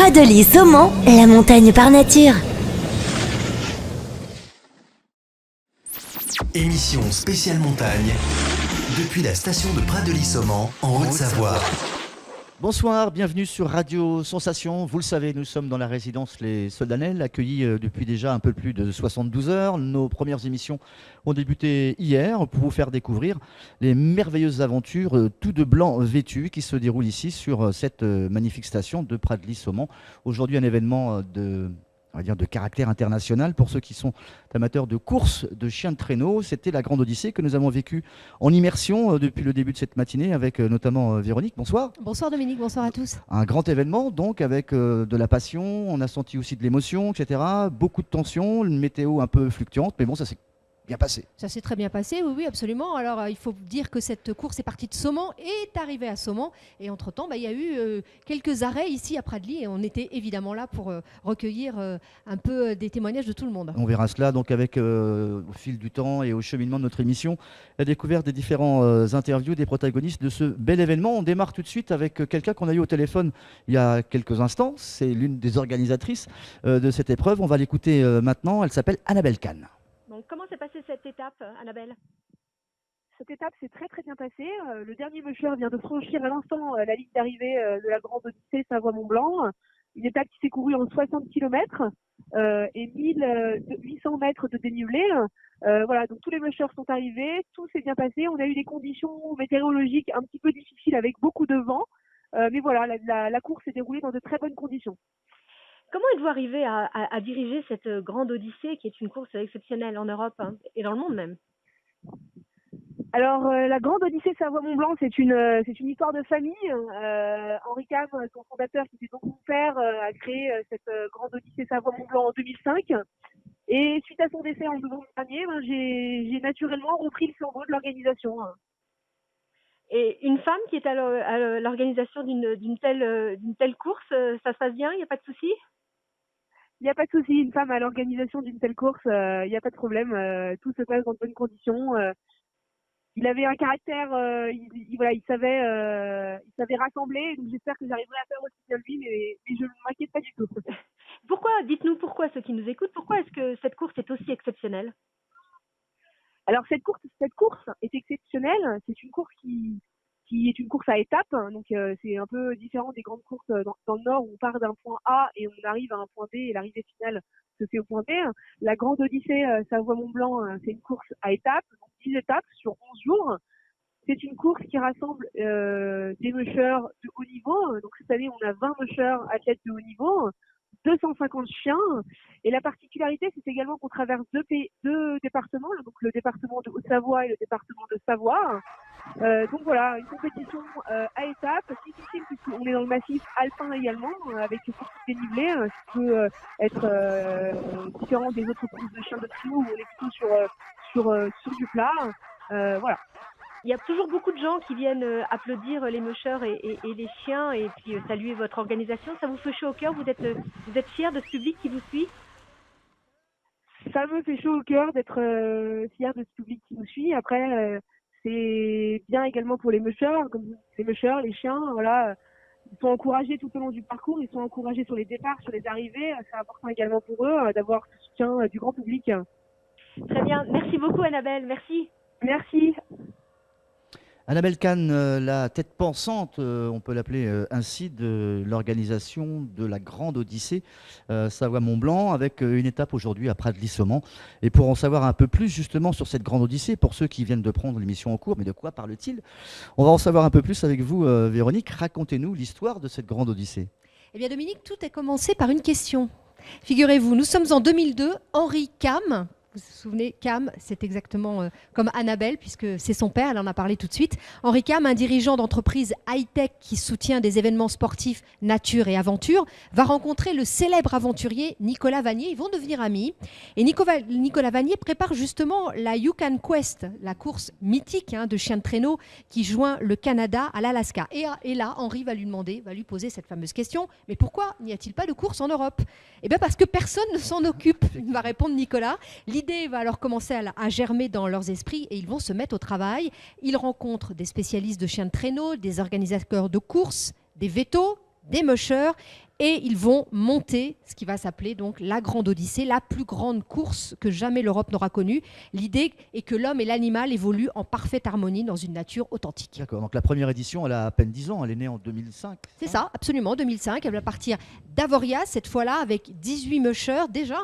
Pradelis-Saumon, la montagne par nature. Émission spéciale montagne, depuis la station de Pradelis-Saumon, en Haute-Savoie. Bonsoir, bienvenue sur Radio Sensation. Vous le savez, nous sommes dans la résidence Les Soldanelles, accueillis depuis déjà un peu plus de 72 heures. Nos premières émissions ont débuté hier pour vous faire découvrir les merveilleuses aventures tout de blanc vêtus qui se déroulent ici sur cette magnifique station de Pradelis-Saumon. Aujourd'hui, un événement on va dire de caractère international pour ceux qui sont amateurs de courses de chiens de traîneau. C'était la grande odyssée que nous avons vécue en immersion depuis le début de cette matinée avec notamment Véronique. Bonsoir. Bonsoir Dominique, bonsoir à tous. Un grand événement donc avec de la passion, on a senti aussi de l'émotion, etc. Beaucoup de tension, une météo un peu fluctuante, mais bon, ça s'est bien passé. Ça s'est très bien passé, oui, absolument. Alors, il faut dire que cette course est partie de Saumon et est arrivée à Saumon. Et entre-temps, il y a eu quelques arrêts ici à Pradely et on était évidemment là pour recueillir un peu des témoignages de tout le monde. On verra cela donc avec au fil du temps et au cheminement de notre émission, la découverte des différents interviews des protagonistes de ce bel événement. On démarre tout de suite avec quelqu'un qu'on a eu au téléphone il y a quelques instants. C'est l'une des organisatrices de cette épreuve. On va l'écouter maintenant. Elle s'appelle Annabelle Kahn. Donc, comment s'est passée cette étape, Annabelle? Cette étape s'est très très bien passée. Le dernier musher vient de franchir à l'instant la ligne d'arrivée de la Grande Odyssée Savoie-Mont-Blanc. Une étape qui s'est courue en 60 km et 1800 mètres de dénivelé. Voilà, donc tous les mushers sont arrivés, tout s'est bien passé. On a eu des conditions météorologiques un petit peu difficiles avec beaucoup de vent. Mais voilà, la course s'est déroulée dans de très bonnes conditions. Comment êtes-vous arrivé à diriger cette Grande Odyssée qui est une course exceptionnelle en Europe et dans le monde même? Alors, la Grande Odyssée Savoie-Mont-Blanc, c'est une histoire de famille. Henri Cam, son fondateur, qui était donc mon père, a créé cette Grande Odyssée Savoie-Mont-Blanc en 2005. Et suite à son décès en novembre dernier, j'ai naturellement repris le flambeau de l'organisation. Et une femme qui est à l'organisation d'une telle course, ça se passe bien, il n'y a pas de souci? Il n'y a pas de souci, une femme à l'organisation d'une telle course, il n'y a pas de problème, tout se passe dans de bonnes conditions. Il avait un caractère, il savait rassembler, donc j'espère que j'arriverai à faire aussi bien lui, mais je ne m'inquiète pas du tout. Dites-nous pourquoi, ceux qui nous écoutent, pourquoi est-ce que cette course est aussi exceptionnelle? Alors cette course est exceptionnelle, c'est une course qui est une course à étapes, donc c'est un peu différent des grandes courses dans le Nord où on part d'un point A et on arrive à un point B et l'arrivée finale se fait au point B. La Grande Odyssée Savoie-Mont-Blanc, c'est une course à étapes, donc 10 étapes sur 11 jours. C'est une course qui rassemble des mushers de haut niveau, donc cette année on a 20 mushers athlètes de haut niveau, 250 chiens, et la particularité c'est également qu'on traverse deux départements, donc le département de Haute-Savoie et le département de Savoie. Donc voilà, une compétition à étapes, difficile puisqu'on est dans le massif alpin également, avec beaucoup de dénivelé, ce qui peut être différent des autres courses de chiens de traîneau où on est plutôt sur du plat. Voilà. Il y a toujours beaucoup de gens qui viennent applaudir les mushers et les chiens et puis saluer votre organisation. Ça vous fait chaud au cœur? Vous êtes fiers de ce public qui vous suit? Ça me fait chaud au cœur d'être fier de ce public qui nous suit. Après, c'est bien également pour les mushers, comme les mushers, les chiens, voilà. Ils sont encouragés tout au long du parcours, ils sont encouragés sur les départs, sur les arrivées. C'est important également pour eux d'avoir ce soutien du grand public. Très bien. Merci beaucoup Annabelle. Merci. Merci. Annabelle Kahn, la tête pensante, on peut l'appeler ainsi, de l'organisation de la Grande Odyssée Savoie-Mont-Blanc, avec une étape aujourd'hui à Pradelis-Saumon. Et pour en savoir un peu plus justement sur cette Grande Odyssée, pour ceux qui viennent de prendre l'émission en cours, mais de quoi parle-t-il? On va en savoir un peu plus avec vous, Véronique. Racontez-nous l'histoire de cette Grande Odyssée. Eh bien Dominique, tout a commencé par une question. Figurez-vous, nous sommes en 2002, Henri Cam. Vous vous souvenez, Cam, c'est exactement comme Annabelle, puisque c'est son père, elle en a parlé tout de suite. Henri Cam, un dirigeant d'entreprise high-tech qui soutient des événements sportifs nature et aventure, va rencontrer le célèbre aventurier Nicolas Vanier. Ils vont devenir amis. Et Nicolas Vanier prépare justement la Yukon Quest, la course mythique de chiens de traîneau qui joint le Canada à l'Alaska. Et là, Henri va lui poser cette fameuse question, mais pourquoi n'y a-t-il pas de course en Europe? Eh bien parce que personne ne s'en occupe, va répondre Nicolas. L'idée va alors commencer à germer dans leurs esprits et ils vont se mettre au travail. Ils rencontrent des spécialistes de chiens de traîneau, des organisateurs de courses, des vétos, des mushers et ils vont monter ce qui va s'appeler donc la Grande Odyssée, la plus grande course que jamais l'Europe n'aura connue. L'idée est que l'homme et l'animal évoluent en parfaite harmonie dans une nature authentique. D'accord, donc la première édition, elle a à peine 10 ans, elle est née en 2005. C'est ça, absolument, 2005. Elle va partir d'Avoria, cette fois-là, avec 18 mushers déjà,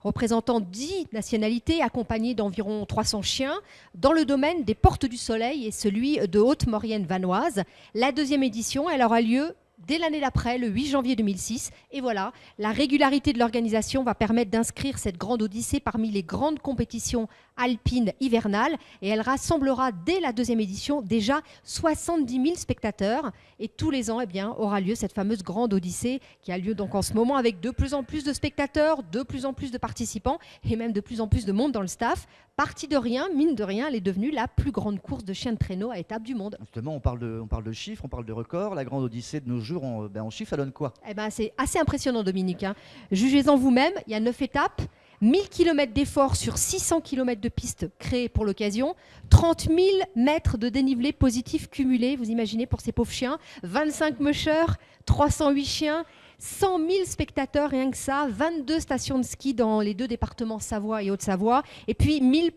représentant 10 nationalités, accompagnés d'environ 300 chiens, dans le domaine des Portes du Soleil et celui de Haute-Maurienne vanoise. La deuxième édition, elle aura lieu dès l'année d'après, le 8 janvier 2006. Et voilà, la régularité de l'organisation va permettre d'inscrire cette Grande Odyssée parmi les grandes compétitions alpines hivernales. Et elle rassemblera dès la deuxième édition déjà 70 000 spectateurs. Et tous les ans, aura lieu cette fameuse Grande Odyssée qui a lieu donc en ce moment avec de plus en plus de spectateurs, de plus en plus de participants et même de plus en plus de monde dans le staff. Partie de rien, mine de rien, elle est devenue la plus grande course de chiens de traîneau à étapes du monde. Justement, on parle de chiffres, on parle de records. La Grande Odyssée de nos jours, en chiffres, ça donne quoi? C'est assez impressionnant, Dominique. Jugez-en vous-même, il y a 9 étapes, 1000 km d'efforts sur 600 km de pistes créées pour l'occasion, 30 000 mètres de dénivelé positif cumulé, vous imaginez, pour ces pauvres chiens, 25 mushers, 308 chiens, 100 000 spectateurs, rien que ça, 22 stations de ski dans les 2 départements Savoie et Haute-Savoie, et puis 1000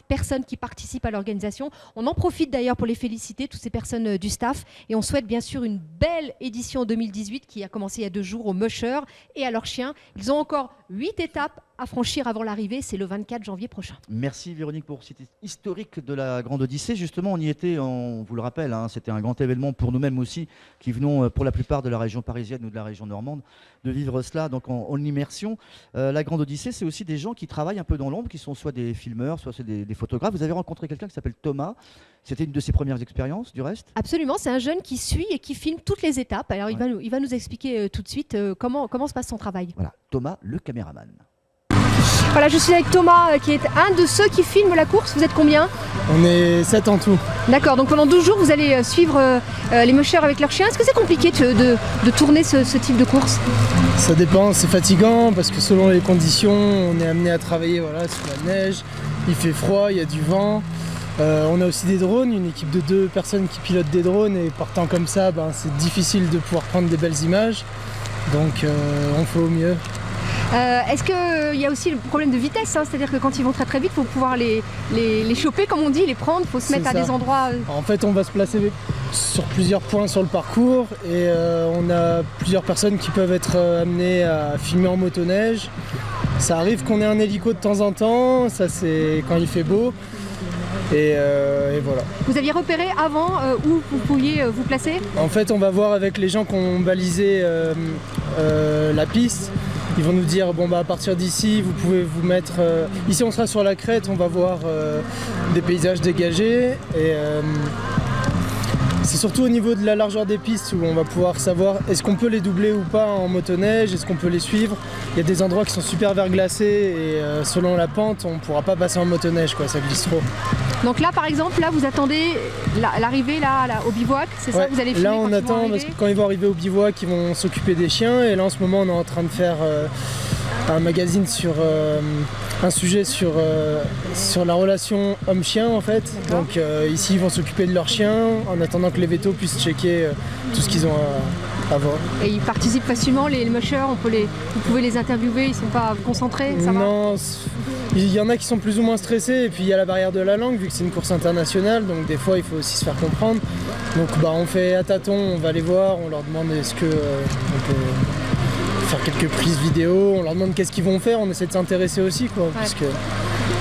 personnes qui participent à l'organisation. On en profite d'ailleurs pour les féliciter, toutes ces personnes du staff, et on souhaite bien sûr une belle édition 2018 qui a commencé il y a 2 jours aux mushers et à leurs chiens. Ils ont encore 8 étapes à franchir avant l'arrivée, c'est le 24 janvier prochain. Merci Véronique pour cette historique de la Grande Odyssée. Justement, on y était, on vous le rappelle, c'était un grand événement pour nous-mêmes aussi, qui venons pour la plupart de la région parisienne ou de la région normande, de vivre cela donc en immersion. La Grande Odyssée, c'est aussi des gens qui travaillent un peu dans l'ombre, qui sont soit des filmeurs, soit des photographes. Vous avez rencontré quelqu'un qui s'appelle Thomas. C'était une de ses premières expériences, du reste? Absolument, c'est un jeune qui suit et qui filme toutes les étapes. Alors il va nous expliquer tout de suite comment se passe son travail. Voilà, Thomas, le caméraman. Voilà, je suis avec Thomas qui est un de ceux qui filment la course. Vous êtes combien? On est 7 en tout. D'accord, donc pendant 12 jours, vous allez suivre les mushers avec leurs chiens. Est-ce que c'est compliqué de tourner ce type de course? Ça dépend, c'est fatigant parce que selon les conditions, on est amené à travailler sous la neige, il fait froid, il y a du vent. On a aussi des drones, une équipe de 2 personnes qui pilotent des drones et partant comme ça, c'est difficile de pouvoir prendre des belles images. Donc on fait au mieux. Est-ce qu'il y a aussi le problème de vitesse, c'est-à-dire que quand ils vont très très vite, il faut pouvoir les choper, comme on dit, les prendre, il faut se mettre à des endroits... En fait, on va se placer sur plusieurs points sur le parcours et on a plusieurs personnes qui peuvent être amenées à filmer en motoneige. Ça arrive qu'on ait un hélico de temps en temps, ça c'est quand il fait beau. Et voilà. Vous aviez repéré avant où vous pouviez vous placer? En fait, on va voir avec les gens qui ont balisé la piste. Ils vont nous dire, à partir d'ici, vous pouvez vous mettre... Ici, on sera sur la crête, on va voir des paysages dégagés. Et c'est surtout au niveau de la largeur des pistes où on va pouvoir savoir est-ce qu'on peut les doubler ou pas en motoneige, est-ce qu'on peut les suivre. Il y a des endroits qui sont super verglacés et selon la pente, on ne pourra pas passer en motoneige, ça glisse trop. Donc là, par exemple, vous attendez l'arrivée au bivouac, c'est ça? Vous allez filmer là, on quand attend parce que quand ils vont arriver au bivouac, ils vont s'occuper des chiens. Et là, en ce moment, on est en train de faire un magazine sur un sujet sur la relation homme-chien, en fait. Donc ici, ils vont s'occuper de leurs chiens en attendant que les vétos puissent checker tout ce qu'ils ont à voir. Et ils participent facilement, les mushers, vous pouvez les interviewer, ils ne sont pas concentrés, ça va? Non, il y en a qui sont plus ou moins stressés et puis il y a la barrière de la langue vu que c'est une course internationale, donc des fois il faut aussi se faire comprendre. Donc on fait à tâtons, on va les voir, on leur demande est-ce que on peut faire quelques prises vidéo, on leur demande qu'est-ce qu'ils vont faire, on essaie de s'intéresser aussi puisque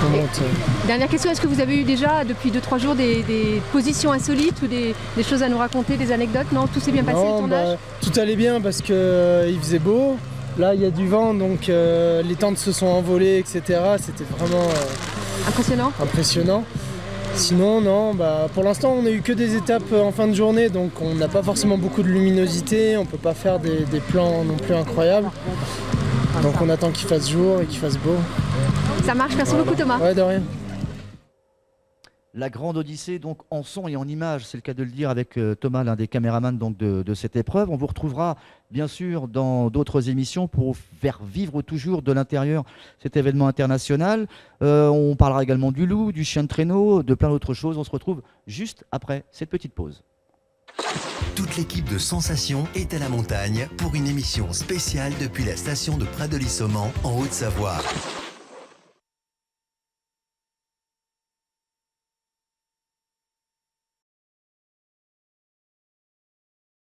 on monte. Dernière question, est-ce que vous avez eu déjà depuis 2-3 jours des positions insolites ou des choses à nous raconter, des anecdotes? Non, tout s'est bien passé le tournage? Tout allait bien parce qu'il faisait beau. Là, il y a du vent, donc les tentes se sont envolées, etc. C'était vraiment impressionnant. Sinon, non, pour l'instant, on n'a eu que des étapes en fin de journée, donc on n'a pas forcément beaucoup de luminosité, on ne peut pas faire des plans non plus incroyables. Donc on attend qu'il fasse jour et qu'il fasse beau. Ça marche, merci beaucoup Thomas. Ouais, de rien. La Grande Odyssée, donc en son et en image, c'est le cas de le dire, avec Thomas, l'un des caméramans donc, de cette épreuve. On vous retrouvera bien sûr dans d'autres émissions pour faire vivre toujours de l'intérieur cet événement international. On parlera également du loup, du chien de traîneau, de plein d'autres choses. On se retrouve juste après cette petite pause. toute l'équipe de Sensation est à la montagne pour une émission spéciale depuis la station de Pradely-Saumon en Haute-Savoie.